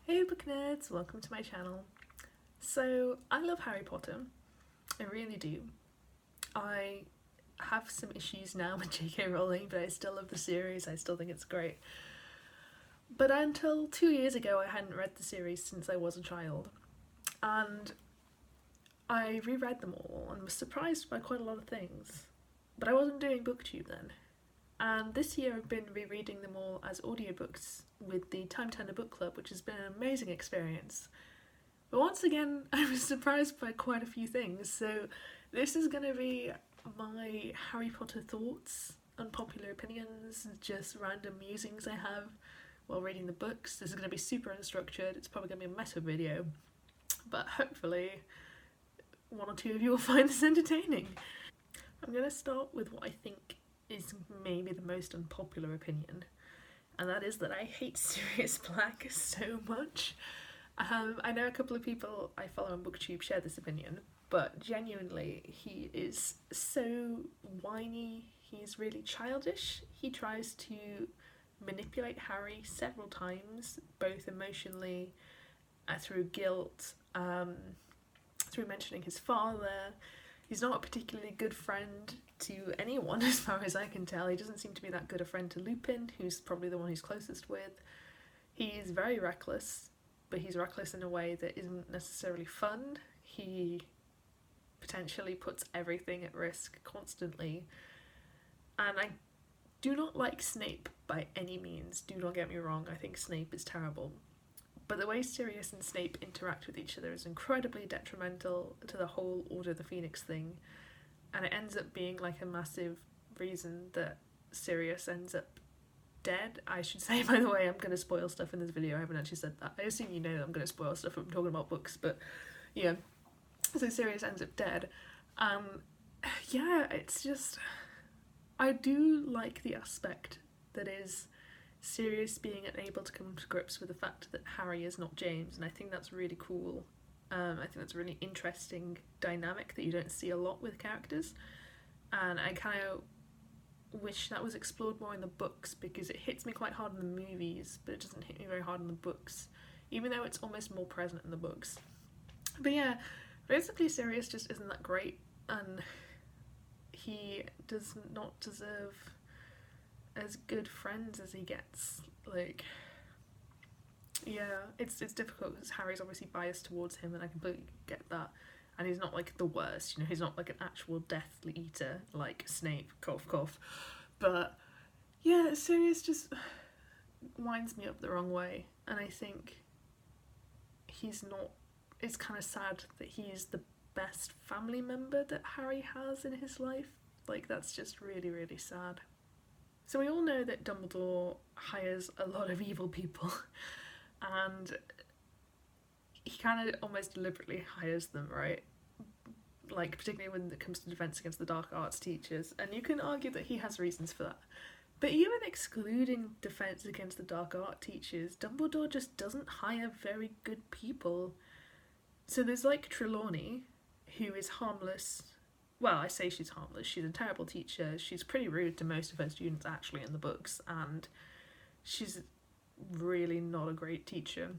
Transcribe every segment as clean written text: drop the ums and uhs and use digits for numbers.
Hey book nerds, welcome to my channel. So, I love Harry Potter, I really do. I have some issues now with J.K. Rowling, but I still love the series, I still think it's great. But until 2 years ago, I hadn't read the series since I was a child. And I reread them all and was surprised by quite a lot of things. But I wasn't doing booktube then. And this year I've been rereading them all as audiobooks with the Time Turner Book Club, which has been an amazing experience. But once again, I was surprised by quite a few things, so this is going to be my Harry Potter thoughts, unpopular opinions, just random musings I have while reading the books. This is going to be super unstructured, it's probably going to be a mess of video, but hopefully one or two of you will find this entertaining. I'm going to start with what I think is maybe the most unpopular opinion, and that is that I hate Sirius Black so much. I know a couple of people I follow on BookTube share this opinion, but genuinely, he is so whiny, he's really childish. He tries to manipulate Harry several times, both emotionally, through guilt, through mentioning his father. He's not a particularly good friend to anyone, as far as I can tell. He doesn't seem to be that good a friend to Lupin, who's probably the one he's closest with. He's very reckless, but he's reckless in a way that isn't necessarily fun. He potentially puts everything at risk constantly. And I do not like Snape by any means, do not get me wrong, I think Snape is terrible. But the way Sirius and Snape interact with each other is incredibly detrimental to the whole Order of the Phoenix thing, and it ends up being like a massive reason that Sirius ends up dead. I should say, by the way, I'm going to spoil stuff in this video, I haven't actually said that. I assume you know that I'm going to spoil stuff if I'm talking about books, but yeah. So Sirius ends up dead. Yeah, it's just... I do like the aspect that is Sirius being able to come to grips with the fact that Harry is not James, and I think that's really cool. I think that's a really interesting dynamic that you don't see a lot with characters, and I kind of wish that was explored more in the books, because it hits me quite hard in the movies, but it doesn't hit me very hard in the books, even though it's almost more present in the books. But yeah, basically Sirius just isn't that great, and he does not deserve as good friends as he gets. Like, yeah, it's difficult because Harry's obviously biased towards him, and I completely get that. And he's not like the worst, you know, he's not like an actual Death Eater like Snape, cough cough. But yeah, Sirius just winds me up the wrong way, and I think he's not. It's kind of sad that he's the best family member that Harry has in his life. Like, that's just really, really sad. So we all know that Dumbledore hires a lot of evil people, and he kind of almost deliberately hires them, right? Like, particularly when it comes to Defense Against the Dark Arts teachers, and you can argue that he has reasons for that. But even excluding Defense Against the Dark Art teachers, Dumbledore just doesn't hire very good people. So there's like Trelawney, who is harmless. Well, I say she's harmless, she's a terrible teacher, she's pretty rude to most of her students actually in the books, and she's really not a great teacher.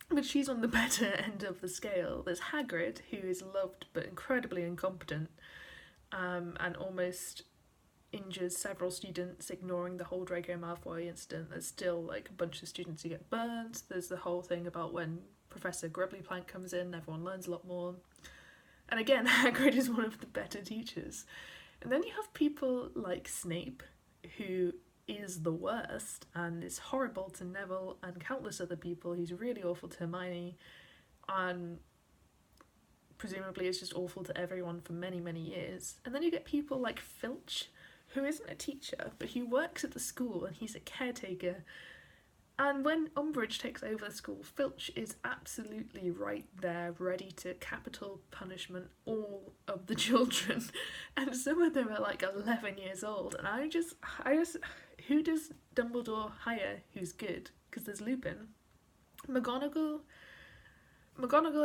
But she's on the better end of the scale. There's Hagrid, who is loved but incredibly incompetent, and almost injures several students, ignoring the whole Draco Malfoy incident. There's still like a bunch of students who get burnt. There's the whole thing about when Professor Grubblyplank comes in, everyone learns a lot more. And again, Hagrid is one of the better teachers. And then you have people like Snape, who is the worst and is horrible to Neville and countless other people. He's really awful to Hermione, and presumably is just awful to everyone for many, many years. And then you get people like Filch, who isn't a teacher, but he works at the school and he's a caretaker. And when Umbridge takes over the school, Filch is absolutely right there, ready to capital punishment all of the children. And some of them are like 11 years old. And I just, who does Dumbledore hire who's good? Because there's Lupin. McGonagall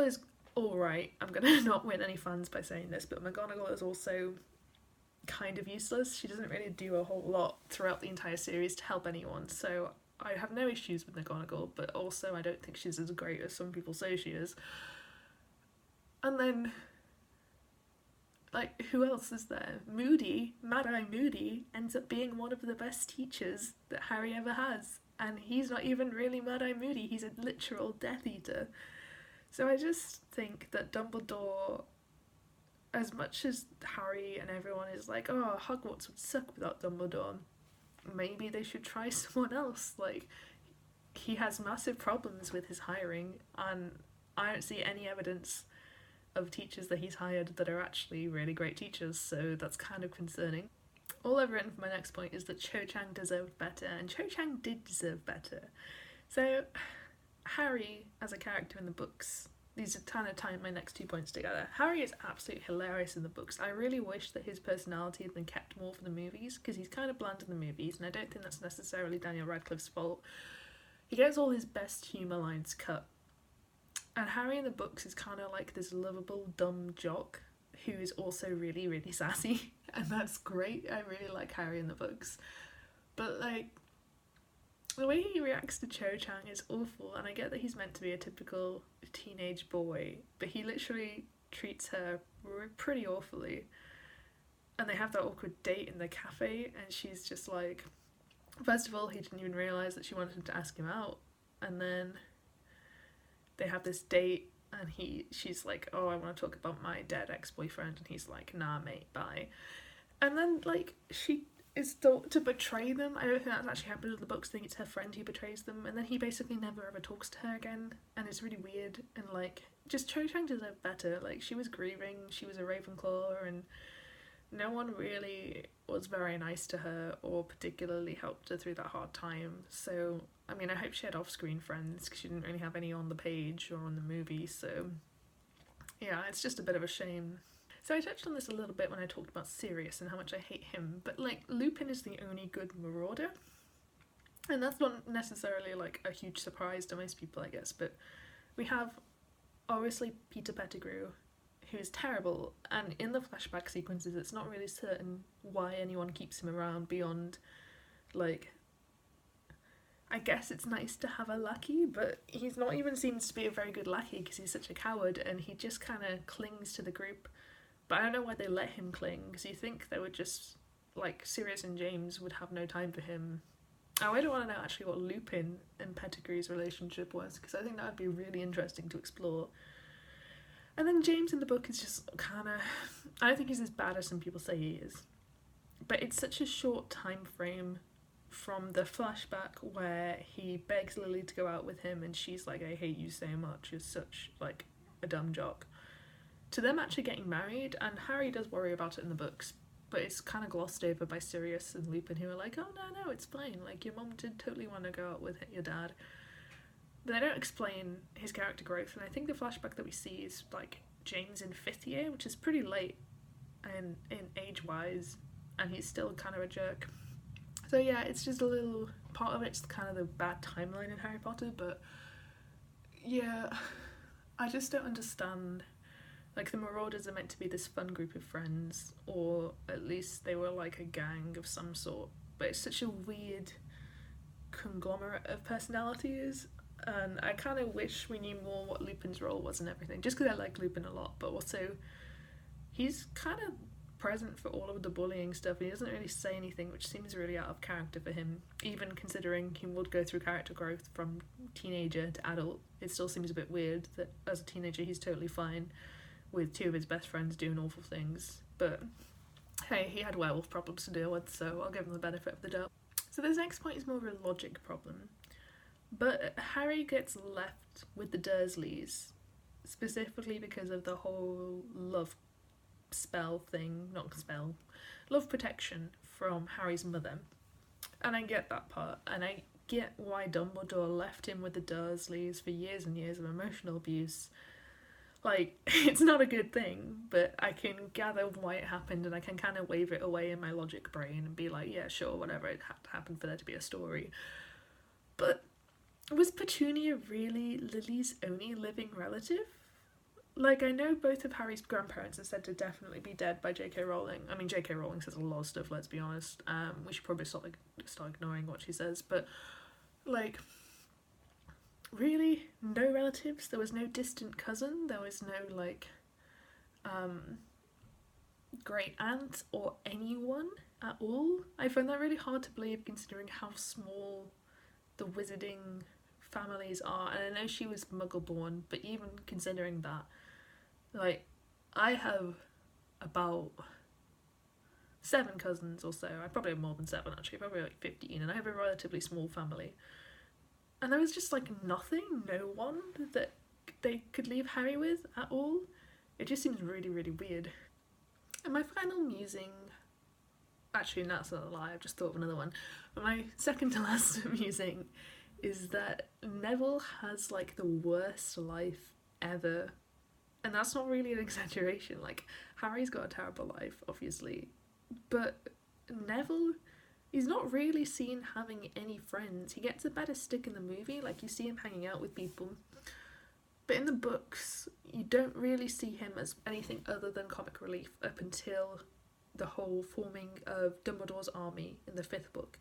is alright. I'm gonna not win any fans by saying this, but McGonagall is also kind of useless. She doesn't really do a whole lot throughout the entire series to help anyone, so I have no issues with McGonagall, but also I don't think she's as great as some people say she is. And then, like, who else is there? Moody, Mad-Eye Moody, ends up being one of the best teachers that Harry ever has. And he's not even really Mad-Eye Moody, he's a literal Death Eater. So I just think that Dumbledore, as much as Harry and everyone is like, oh, Hogwarts would suck without Dumbledore, maybe they should try someone else. Like, he has massive problems with his hiring, and I don't see any evidence of teachers that he's hired that are actually really great teachers, so that's kind of concerning. All I've written for my next point is that Cho Chang deserved better, and Cho Chang did deserve better. So, Harry, as a character in the books, these are kind of tying my next 2 points together. Harry is absolutely hilarious in the books. I really wish that his personality had been kept more for the movies, because he's kind of bland in the movies, and I don't think that's necessarily Daniel Radcliffe's fault. He gets all his best humour lines cut. And Harry in the books is kind of like this lovable, dumb jock who is also really, really sassy. And that's great. I really like Harry in the books. But, like, the way he reacts to Cho Chang is awful. And I get that he's meant to be a typical teenage boy, but he literally treats her pretty awfully. And they have that awkward date in the cafe, and she's just like... First of all, he didn't even realise that she wanted to ask him out. And then... they have this date, and she's like, oh, I want to talk about my dead ex-boyfriend, and he's like, nah mate, bye. And then, like, she is thought to betray them. I don't think that's actually happened in the books. I think it's her friend who betrays them, and then he basically never ever talks to her again, and it's really weird. And, like, just Cho Chang deserved better. Like, she was grieving, she was a Ravenclaw, and no one really was very nice to her or particularly helped her through that hard time. So, I mean, I hope she had off-screen friends, because she didn't really have any on the page or on the movie, so yeah, it's just a bit of a shame. So I touched on this a little bit when I talked about Sirius and how much I hate him, but, like, Lupin is the only good Marauder, and that's not necessarily, like, a huge surprise to most people, I guess, but we have, obviously, Peter Pettigrew, who is terrible, and in the flashback sequences it's not really certain why anyone keeps him around beyond, like, I guess it's nice to have a lackey, but he's not even seems to be a very good lackey because he's such a coward, and he just kind of clings to the group. But I don't know why they let him cling, because you think they would just, like, Sirius and James would have no time for him. Oh, I don't want to know actually what Lupin and Pettigrew's relationship was, because I think that would be really interesting to explore. And then James in the book is just kind of... I don't think he's as bad as some people say he is. But it's such a short time frame from the flashback where he begs Lily to go out with him and she's like, I hate you so much, you're such, like, a dumb jock, to them actually getting married. And Harry does worry about it in the books, but it's kind of glossed over by Sirius and Lupin, who are like, oh no, it's fine, like, your mum did totally want to go out with your dad. They don't explain his character growth, and I think the flashback that we see is, like, James in 5th year, which is pretty late in age-wise, and he's still kind of a jerk. So yeah, it's just a little part of it's kind of the bad timeline in Harry Potter, but yeah, I just don't understand. Like, the Marauders are meant to be this fun group of friends, or at least they were like a gang of some sort, but it's such a weird conglomerate of personalities, and I kind of wish we knew more what Lupin's role was and everything, just because I like Lupin a lot, but also he's kind of present for all of the bullying stuff. He doesn't really say anything, which seems really out of character for him, even considering he would go through character growth from teenager to adult. It still seems a bit weird that as a teenager he's totally fine with two of his best friends doing awful things, but hey, he had werewolf problems to deal with, so I'll give him the benefit of the doubt. So this next point is more of a logic problem, but Harry gets left with the Dursleys specifically because of the whole love spell thing, love protection from Harry's mother, and I get that part, and I get why Dumbledore left him with the Dursleys for years and years of emotional abuse. Like, it's not a good thing, but I can gather why it happened, and I can kind of wave it away in my logic brain and be like, yeah, sure, whatever, it had to happen for there to be a story. But was Petunia really Lily's only living relative? Like, I know both of Harry's grandparents are said to definitely be dead by J.K. Rowling. I mean, J.K. Rowling says a lot of stuff, let's be honest. We should probably start ignoring what she says, but Like, really, no relatives. There was no distant cousin. There was no, like, great aunt or anyone at all. I find that really hard to believe considering how small the wizarding families are. And I know she was Muggle born, but even considering that, like, I have about 7 cousins or so. I probably have more than 7 actually, probably like 15, and I have a relatively small family. And there was just like nothing, no one that they could leave Harry with at all. It just seems really, really weird. And my final musing, actually, that's not a lie, I've just thought of another one. But my second to last musing is that Neville has like the worst life ever. And that's not really an exaggeration. Like, Harry's got a terrible life, obviously. But Neville, he's not really seen having any friends. He gets a better stick in the movie, like you see him hanging out with people. But in the books, you don't really see him as anything other than comic relief up until the whole forming of Dumbledore's army in the 5th book.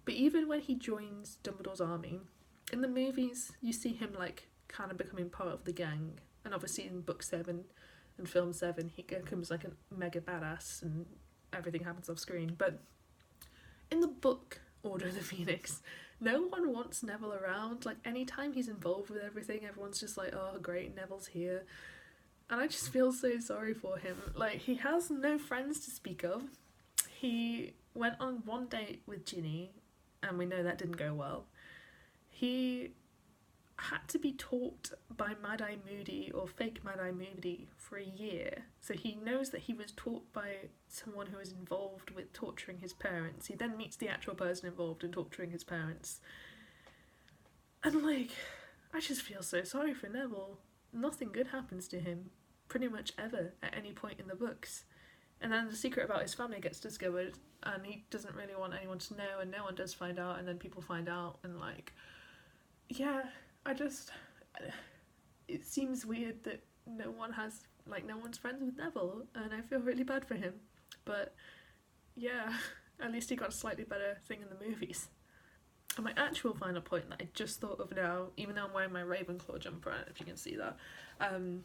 But even when he joins Dumbledore's army, in the movies you see him like kind of becoming part of the gang. And obviously in book 7 and film 7 he becomes like a mega badass and everything happens off screen. But in the book Order of the Phoenix, no one wants Neville around. Like, anytime he's involved with everything, everyone's just like, oh great, Neville's here. And I just feel so sorry for him. Like, he has no friends to speak of. He went on one date with Ginny, and we know that didn't go well. He had to be taught by Mad-Eye Moody, or fake Mad-Eye Moody, for a year. So he knows that he was taught by someone who was involved with torturing his parents. He then meets the actual person involved in torturing his parents. And like, I just feel so sorry for Neville. Nothing good happens to him, pretty much ever, at any point in the books. And then the secret about his family gets discovered, and he doesn't really want anyone to know, and no one does find out, and then people find out, and like, yeah, it seems weird that no one's friends with Neville, and I feel really bad for him. But yeah, at least he got a slightly better thing in the movies. And my actual final point that I just thought of now, even though I'm wearing my Ravenclaw jumper, I don't know if you can see that, I am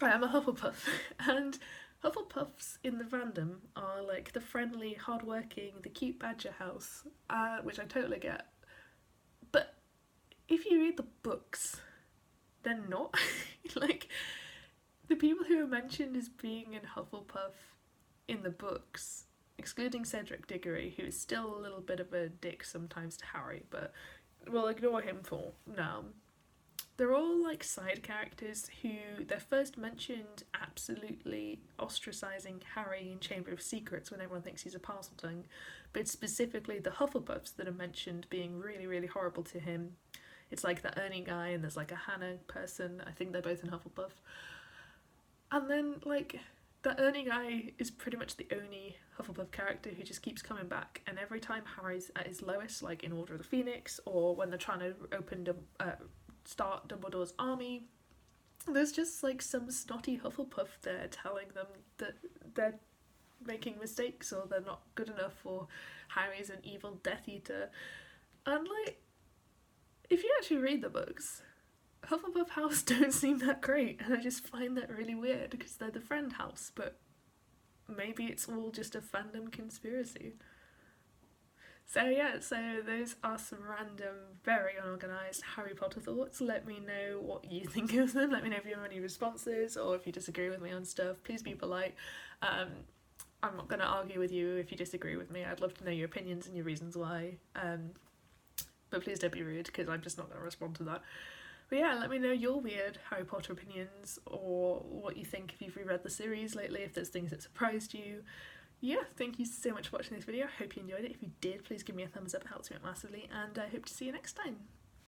a Hufflepuff, and Hufflepuffs in the fandom are like the friendly, hardworking, the cute badger house, which I totally get. But if you read the books, they're not. Like, the people who are mentioned as being in Hufflepuff in the books, excluding Cedric Diggory, who is still a little bit of a dick sometimes to Harry, but we'll ignore him for now. They're all like side characters who they're first mentioned absolutely ostracising Harry in Chamber of Secrets when everyone thinks he's a Parseltongue, but it's specifically the Hufflepuffs that are mentioned being really, really horrible to him. It's like the Ernie guy and there's like a Hannah person, I think they're both in Hufflepuff. And then like the Ernie guy is pretty much the only Hufflepuff character who just keeps coming back, and every time Harry's at his lowest, like in Order of the Phoenix or when they're trying to start Dumbledore's army, there's just like some snotty Hufflepuff there telling them that they're making mistakes or they're not good enough or Harry's an evil Death Eater. And like, if you actually read the books, Hufflepuff House don't seem that great, and I just find that really weird because they're the friend house, but maybe it's all just a fandom conspiracy. So yeah, so those are some random, very unorganised Harry Potter thoughts. Let me know what you think of them. Let me know if you have any responses or if you disagree with me on stuff. Please be polite. I'm not going to argue with you if you disagree with me. I'd love to know your opinions and your reasons why. But please don't be rude because I'm just not going to respond to that. But yeah, let me know your weird Harry Potter opinions or what you think if you've reread the series lately, if there's things that surprised you. Yeah, thank you so much for watching this video. I hope you enjoyed it. If you did, please give me a thumbs up, it helps me out massively, and I hope to see you next time.